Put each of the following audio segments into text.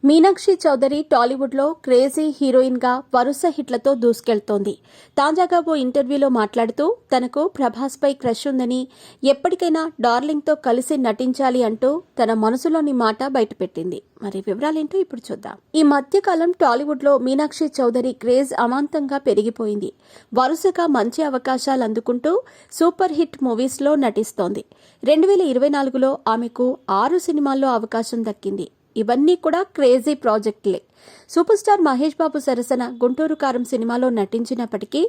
మీనాక్షి చౌదరి టాలీవుడ్లో క్రేజీ హీరోయిన్గా వరుస హిట్లతో దూసుకెళ్తోంది. తాజాగా ఓ ఇంటర్వ్యూలో మాట్లాడుతూ తనకు ప్రభాస్పై క్రష్ ఉందని, ఎప్పటికైనా డార్లింగ్తో కలిసి నటించాలి అంటూ తన మనసులోని మాట బయటపెట్టింది. మరి వివరాలేంటో ఇప్పుడు చూద్దాం. ఈ మధ్యకాలం టాలీవుడ్లో మీనాక్షి చౌదరి క్రేజ్ అమాంతంగా పెరిగిపోయింది. వరుసగా మంచి అవకాశాలు అందుకుంటూ సూపర్ హిట్ మూవీస్లో నటిస్తోంది. 2024లో ఆమెకు 6 సినిమాల్లో అవకాశం దక్కింది. ఇవన్నీ కూడా crazy ప్రాజెక్టులే. Super star Mahesh Babu సరసన గుంటూరు కారం సినిమాలో నటించినప్పటికీ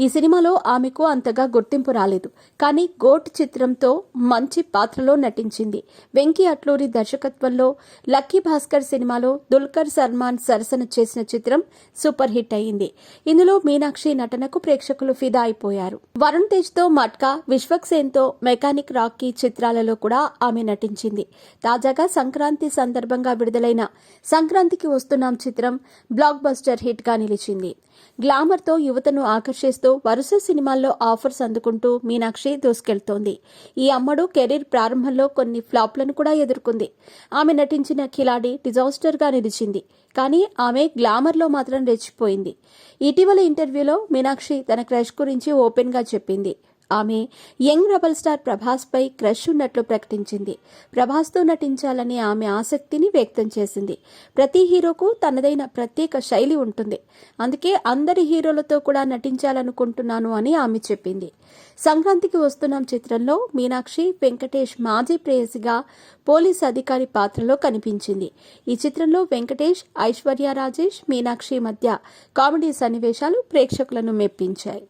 ఈ సినిమాలో ఆమెకు అంతగా గుర్తింపు రాలేదు. కానీ గోట్ చిత్రంతో మంచి పాత్రలో నటించింది. వెంకీ అట్లూరి దర్శకత్వంలో లక్కీ భాస్కర్ సినిమాలో దుల్కర్ సల్మాన్ సరసన చేసిన చిత్రం సూపర్ హిట్ అయింది. ఇందులో మీనాక్షి నటనకు ప్రేక్షకులు ఫిదా అయిపోయారు. వరుణ్ తేజ్తో మట్కా, విశ్వక్సేన్తో మెకానిక్ రాకీ చిత్రాలలో కూడా ఆమె నటించింది. తాజాగా సంక్రాంతి సందర్భంగా విడుదలైన సంక్రాంతికి వస్తున్నాం చిత్రం బ్లాక్ బస్టర్ హిట్ గా నిలిచింది. గ్లామర్ తో యువతను ఆకర్షిస్తూ వరుస సినిమాల్లో ఆఫర్స్ అందుకుంటూ మీనాక్షి దూసుకెళ్తోంది. ఈ అమ్మడు కెరీర్ ప్రారంభంలో కొన్ని ఫ్లాప్లను కూడా ఎదుర్కొంది. ఆమె నటించిన ఖిలాడి డిజాస్టర్ గా నిలిచింది. కానీ ఆమె గ్లామర్ లో మాత్రం రెచ్చిపోయింది. ఇటీవల ఇంటర్వ్యూలో మీనాక్షి తన క్రష్ గురించి ఓపెన్ గా చెప్పింది. ఆమె యంగ్ రెబల్ స్టార్ ప్రభాస్ పై క్రష్ ఉన్నట్లు ప్రకటించింది. ప్రభాస్తో నటించాలనే ఆమె ఆసక్తిని వ్యక్తం చేసింది. ప్రతి హీరోకు తనదైన ప్రత్యేక శైలి ఉంటుంది. అందుకే అందరి హీరోలతో కూడా నటించాలనుకుంటున్నాను అని ఆమె చెప్పింది. సంక్రాంతికి వస్తున్నాం చిత్రంలో మీనాక్షి వెంకటేష్ మాజీ ప్రేయసిగా పోలీస్ అధికారి పాత్రలో కనిపించింది. ఈ చిత్రంలో వెంకటేష్, ఐశ్వర్య రాజేష్, మీనాక్షి మధ్య కామెడీ సన్నివేశాలు ప్రేక్షకులను మెప్పించాయి.